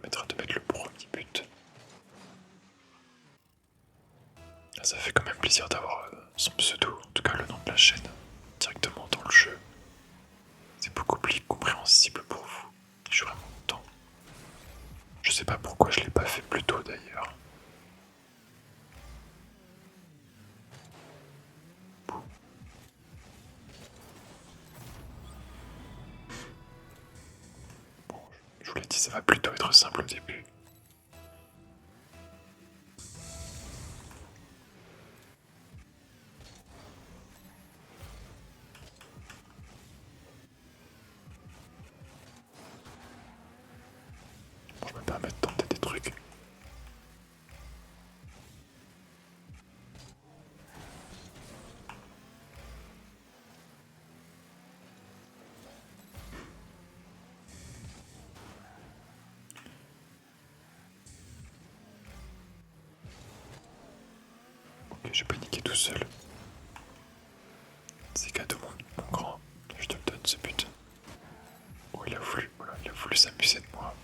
permettra de mettre le premier but. Ça fait quand même plaisir d'avoir son pseudo, en tout cas le nom de la chaîne, directement dans le jeu. C'est beaucoup plus compréhensible pour vous. Je suis vraiment content. Je sais pas pourquoi je l'ai pas fait plus tôt d'ailleurs. Bon, je vous l'ai dit, ça va plutôt être simple au début. Bon, je me permets de tenter des trucs. Ok, j'ai paniqué tout seul. C'est cadeau mon grand, je te le donne ce but. Oh, il a voulu s'amuser de moi.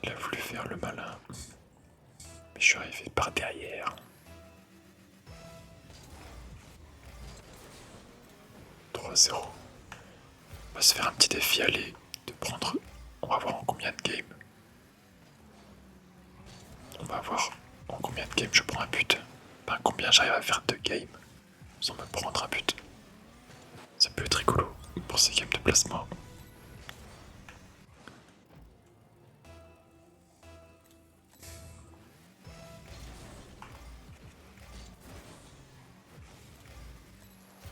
Il a voulu faire le malin, mais je suis arrivé par derrière. 3-0. On va se faire un petit défi, allez, de prendre. On va voir en combien de games. On va voir en combien de games je prends un but. Enfin, combien j'arrive à faire 2 games sans me prendre un but. Ça peut être rigolo pour ces games de placement.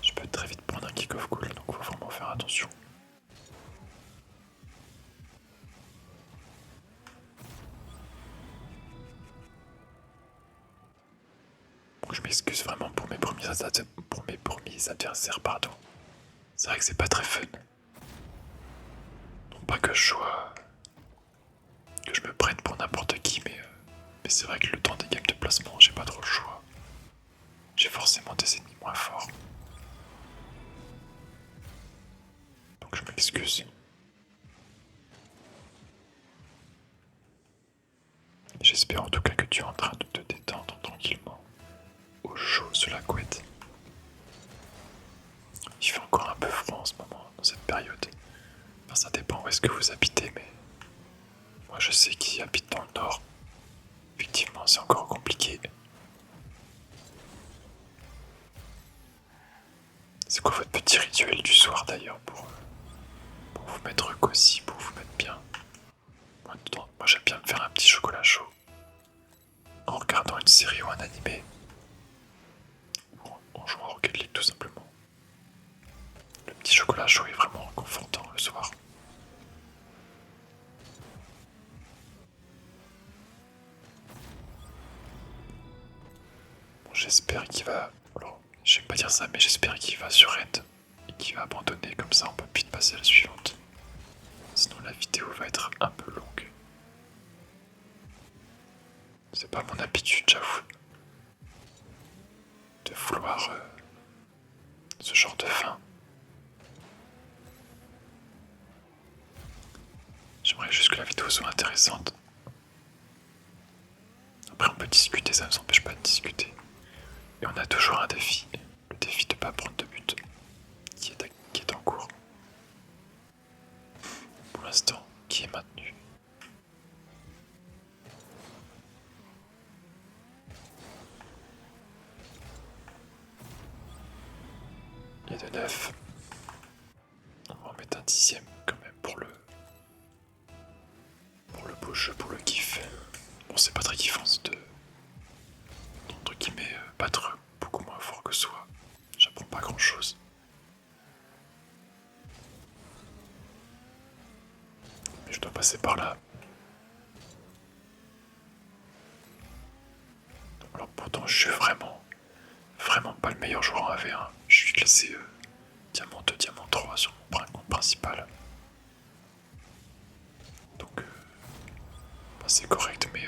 Je peux très vite prendre un kick-off goal, donc faut vraiment faire attention. Bon, je m'excuse vraiment pour mes premiers adversaires, pardon. C'est vrai que c'est pas très fun. Non pas que je me prenne pour n'importe qui, mais c'est vrai que le temps des games de placement, j'ai pas trop le choix. J'ai forcément des ennemis moins forts. Donc je m'excuse. J'espère en tout cas que tu es en train de te détendre tranquillement au chaud sous la couette. Il fait encore un peu froid en ce moment, dans cette période. Enfin, ça dépend où est-ce que vous habitez, mais moi je sais qui habite dans le nord. Effectivement, c'est encore compliqué. C'est quoi votre petit rituel du soir d'ailleurs pour vous mettre cosy, pour vous mettre bien? Moi j'aime bien me faire un petit chocolat chaud en regardant une série ou un animé. Ou en jouant au Rocket League tout simplement. Le petit chocolat chaud est vraiment réconfortant le soir. Bon, j'espère qu'il va... Alors, je vais pas dire ça, mais j'espère qu'il va sur End et qu'il va abandonner, comme ça on peut vite passer à la suivante. Sinon la vidéo va être un peu longue. C'est pas mon habitude, j'avoue, de vouloir ce genre de fin. J'aimerais juste que la vidéo soit intéressante. Après on peut discuter, ça ne nous empêche pas de discuter. Et on a toujours un défi, le défi de ne pas prendre de but, qui est en cours. Pour l'instant, qui est maintenu. Il est de 9. On va en mettre un 10ème quand même pour le beau jeu, pour le kiff. Bon, c'est pas très kiffant de entre guillemets battre beaucoup moins fort que soi. J'apprends pas grand chose. Mais je dois passer par là. Alors pourtant je suis vraiment pas le meilleur joueur en AV1. Je suis classé diamant 2, diamant 3 sur mon compte principal. c'est correct, mais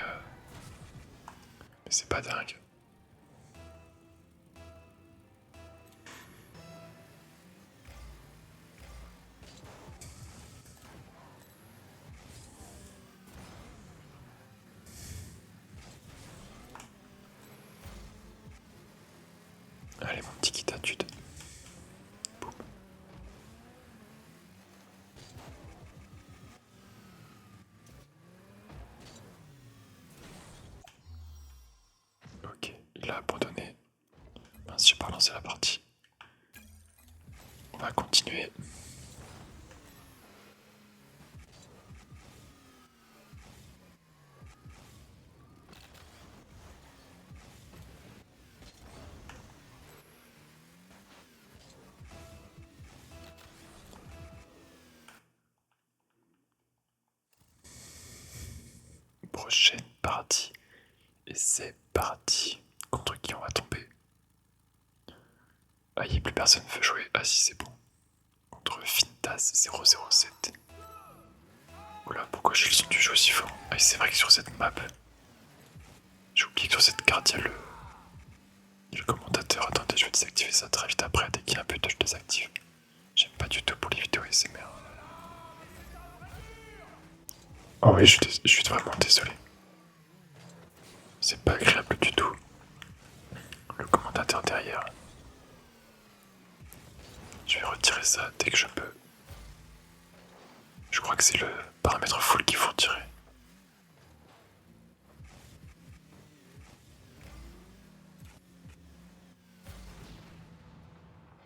c'est pas dingue. Allez, mon petit quittatude. Boum. Ok, il a abandonné. Mince, j'ai pas lancé la partie. On va continuer. Prochaine partie. Et c'est parti. Contre qui on va tomber? Ah, y a plus personne veut jouer. Ah si, c'est bon. Contre Fintas 007. Oula, pourquoi j'ai le son du jeu aussi fort? Ah, c'est vrai que sur cette map, j'ai oublié que sur cette carte, il y a le commentateur. Attendez, je vais désactiver ça très vite après. Dès qu'il y a un but, je désactive. J'aime pas du tout pour les vidéos SMR. Oh oui, je suis vraiment désolé. C'est pas agréable du tout. Le commentateur derrière. Je vais retirer ça dès que je peux. Je crois que c'est le paramètre full qu'il faut retirer.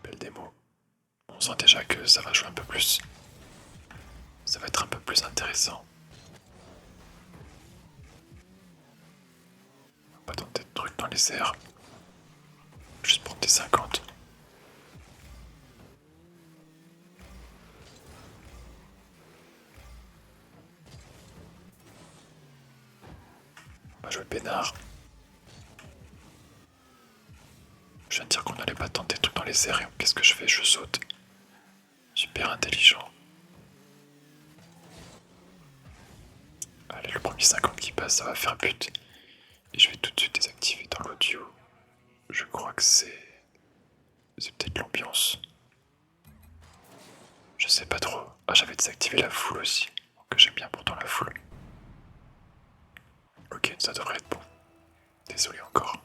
Belle démo. On sent déjà que ça va jouer un peu plus. Ça va être un peu plus intéressant. On va pas tenter de trucs dans les airs. Juste prendre des 50. On va jouer peinard. Je viens de dire qu'on allait pas tenter des trucs dans les airs et qu'est-ce que je fais? Je saute. Super intelligent. Allez, le premier 50 qui passe, ça va faire but. Et je vais tout de suite désactiver dans l'audio. Je crois que c'est peut-être l'ambiance. Je sais pas trop. Ah, j'avais désactivé la foule aussi. Que j'aime bien pourtant la foule. Ok, ça devrait être bon. Désolé encore.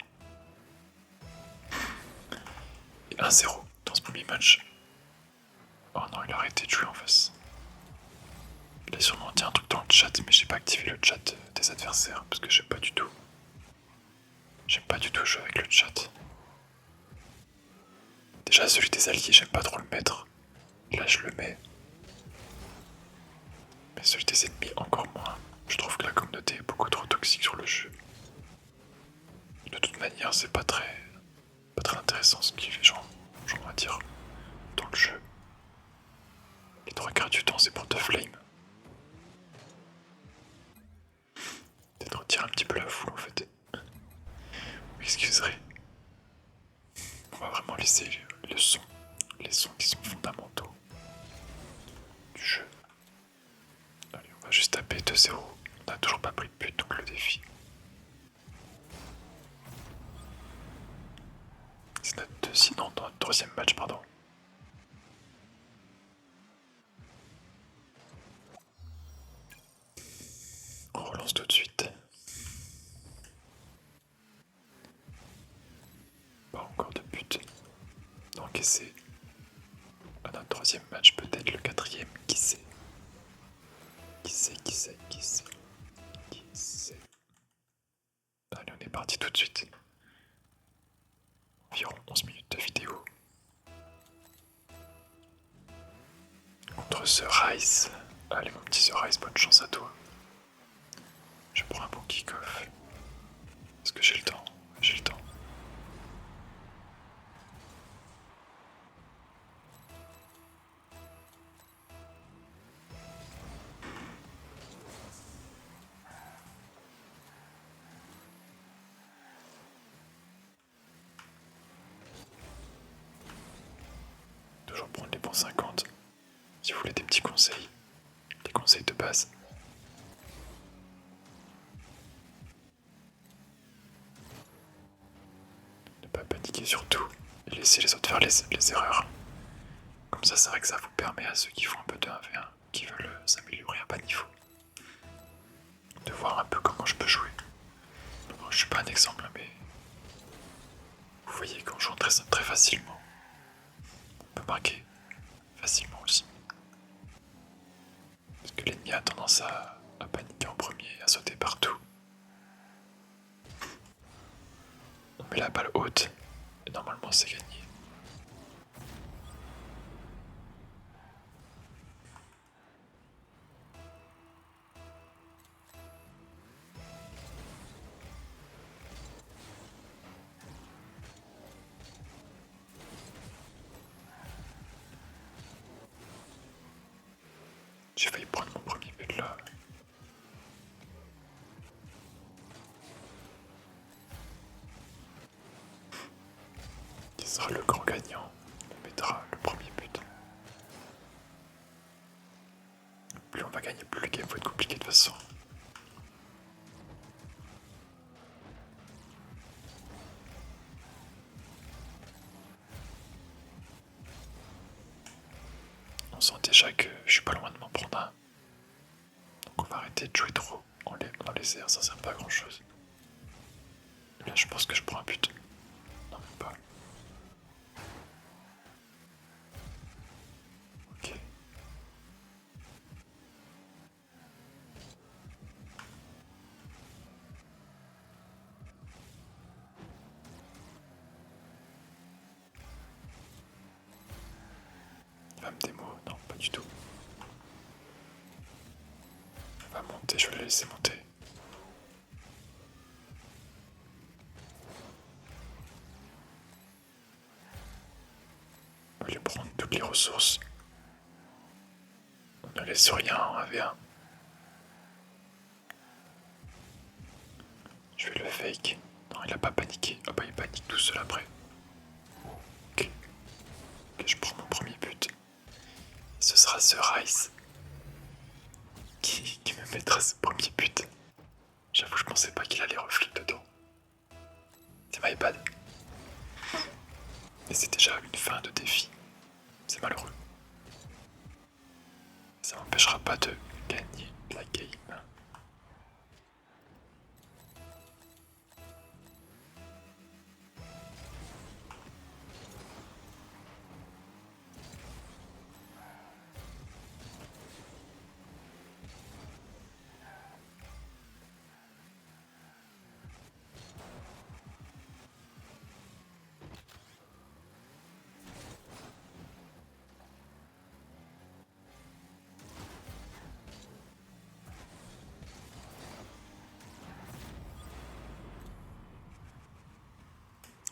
Et 1-0 dans ce premier match. Oh non, il a arrêté de jouer en face. Il a sûrement dit un truc dans le chat, mais j'ai pas activé le chat des adversaires parce que j'aime pas du tout. J'aime pas du tout jouer avec le chat. Déjà, celui des alliés, j'aime pas trop le mettre. Là, je le mets. Mais celui des ennemis, encore moins. Je trouve que la communauté est beaucoup trop toxique sur le jeu. De toute manière, c'est pas très intéressant ce qui fait genre, on va dire, dans le jeu. Les 3 quarts du temps, c'est pour te flame. Peut-être retirer un petit peu la foule en fait. Vous excuserez. On va vraiment laisser le son, les sons qui sont fondamentaux du jeu. Allez, on va juste taper 2-0. On n'a toujours pas pris de but, donc le défi. C'est notre troisième match, pardon. On relance tout de suite. Pas encore de but. Encaissé. À notre troisième match, peut-être le quatrième, qui sait. Qui sait. Allez, on est parti tout de suite. Environ 11 minutes de vidéo. Contre ce Rice. Allez mon petit The Rice, bonne chance à toi. Je prends un bon kick-off. Est-ce que j'ai le temps? J'ai le temps. Toujours prendre les bons 50. Si vous voulez des petits conseils. Des conseils de base. laisser les autres faire les erreurs. Comme ça, c'est vrai que ça vous permet à ceux qui font un peu de 1v1, qui veulent s'améliorer à bas niveau, de voir un peu comment je peux jouer. Alors, je suis pas un exemple, mais vous voyez qu'on joue très facilement. On peut marquer facilement aussi. Parce que l'ennemi a tendance à paniquer en premier, à sauter partout. On met la balle haute et normalement c'est gagné. J'ai failli prendre mon premier but là. Qui sera le grand gagnant? On mettra le premier but. Plus on va gagner, plus le game va être compliqué de toute façon. On sent déjà que je suis pas loin de m'en prendre un. Donc on va arrêter de jouer trop dans les airs, ça sert pas à grand chose. Là je pense que je prends un but. Non même pas. Ok. Il va me démo, non pas du tout. Il va monter, je vais le laisser monter. On va lui prendre toutes les ressources. On ne laisse rien en 1v1. Je vais le fake. Non, il a pas paniqué. Ah bah il panique tout seul après. Ok. Ok, je prends mon premier but. Ce sera ce Rice qui me mettra ce premier but. J'avoue, je pensais pas qu'il allait reflux dedans. C'est my bad. Et c'est déjà une fin de défi. C'est malheureux. Ça m'empêchera pas de gagner la game.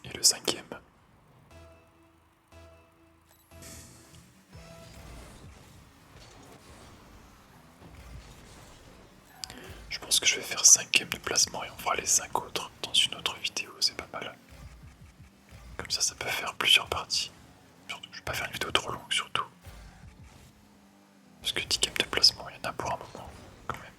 Et le cinquième. Je pense que je vais faire 5 games de placement et on fera les 5 autres dans une autre vidéo, c'est pas mal. Comme ça peut faire plusieurs parties. Surtout, je vais pas faire une vidéo trop longue surtout. Parce que 10 games de placement, il y en a pour un moment, quand même.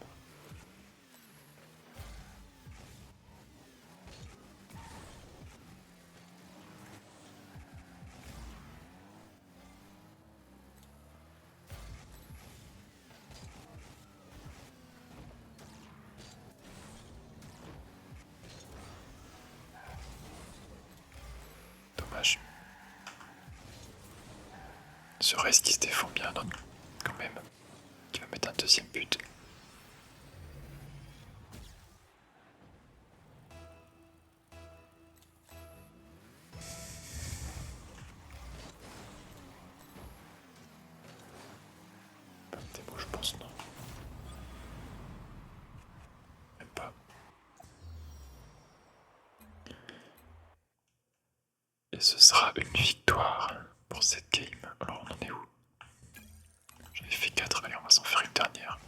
Dommage. Ce reste qui se défend bien, non, quand même. Qui va mettre un deuxième but. Pas de démo, je pense, non. Même pas. Et ce sera une victoire pour cette game. Alors on en est où? J'en ai fait 4, allez on va s'en faire une dernière.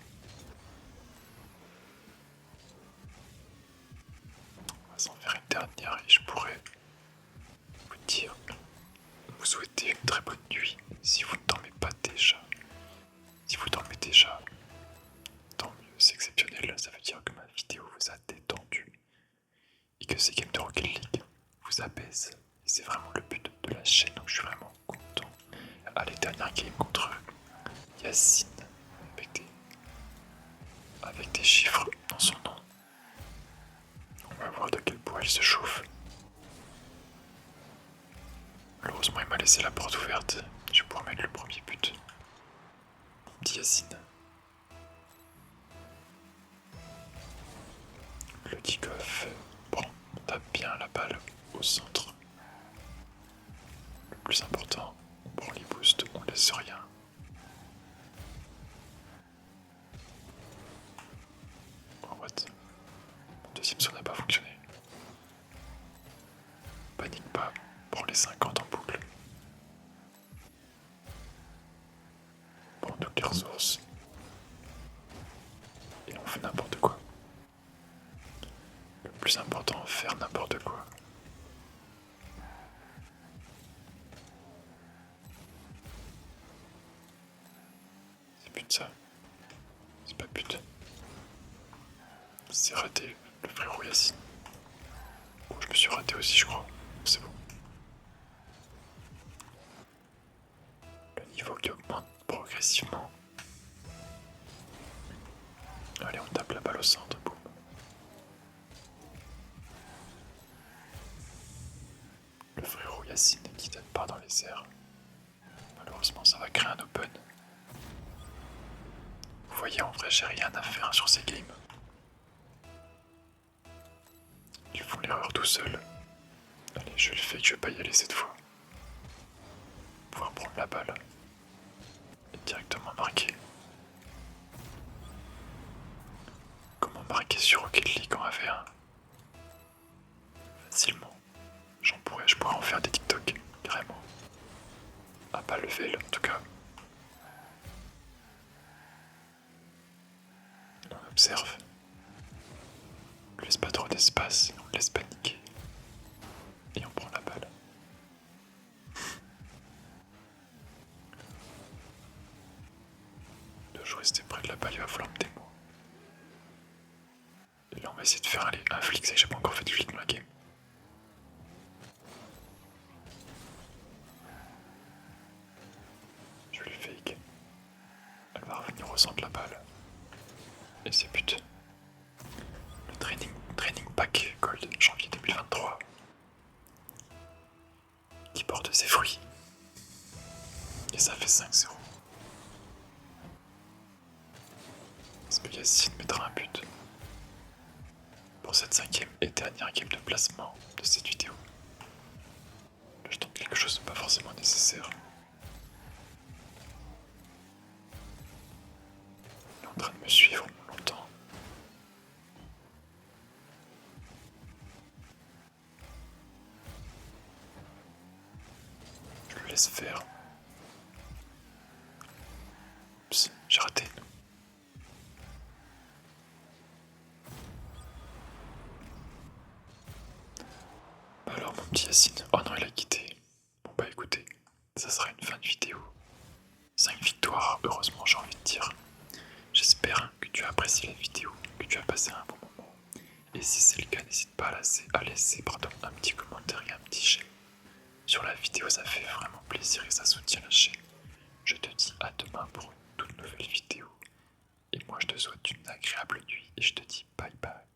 On va s'en faire une dernière et je pourrais vous dire, vous souhaiter une très bonne nuit si vous ne dormez pas déjà. Si vous dormez déjà, tant mieux, c'est exceptionnel, ça veut dire que ma vidéo vous a détendu et que ces games de Rocket League vous apaisent. Et c'est vraiment le but de la chaîne, donc je suis vraiment content. Allez, dernière game contre Yacine avec des chiffres dans son nom. On va voir de quel point il se chauffe. Malheureusement, il m'a laissé la porte ouverte. Je vais pouvoir mettre le premier but. Mon petit Yacine. Le kick-off. Bon, on tape bien la balle au centre. Le plus important, on prend les boosts, on laisse rien. Oh, what? Mon deuxième saut n'a pas fonctionné. Panique pas, prends les 50 en boucle. Prends toutes les ressources. Et on fait n'importe quoi. Le plus important, faire n'importe quoi. C'est but ça. C'est pas but. C'est raté, le frérot Yacine. Bon, je me suis raté aussi, je crois. C'est bon. Le niveau qui augmente progressivement. Allez, on tape la balle au centre, boum. Le frérot Yacine qui tape pas dans les airs. Malheureusement, ça va créer un open. Vous voyez, en vrai, j'ai rien à faire sur ces games. Ils font l'erreur tout seuls. Allez, je le fais que je vais pas y aller cette fois. Pouvoir prendre la balle et directement marquer. Comment marquer sur Rocket League en AV1? Facilement. Je pourrais en faire des TikTok, carrément. À pas level en tout cas. On observe. On laisse pas trop d'espace, on laisse paniquer. Et on prend la balle. Je rester près de la balle, il va falloir me démo. Et là on va essayer de faire un flic, ça j'ai pas encore fait de flic dans la game. Je vais le fake. Elle va revenir au centre de la balle. Et c'est but. Le training pack Gold janvier 2023 qui porte ses fruits. Et ça fait 5-0. Est-ce que Yacine mettra un but pour cette 5e et dernière game de placement de cette vidéo? Là, je tente quelque chose de pas forcément nécessaire. Il est en train de me suivre longtemps. Je le laisse faire. Oups, j'ai raté. Alors mon petit Yacine, oh non il a quitté. Bon bah écoutez, ça sera une fin de vidéo. 5 victoires, heureusement j'ai envie de dire. J'espère que tu as apprécié la vidéo, que tu as passé un bon moment. Et si c'est le cas, n'hésite pas à laisser un petit commentaire et un petit j'aime. Sur la vidéo, ça fait vraiment plaisir et ça soutient la chaîne. Je te dis à demain pour une toute nouvelle vidéo. Et moi je te souhaite une agréable nuit et je te dis bye bye.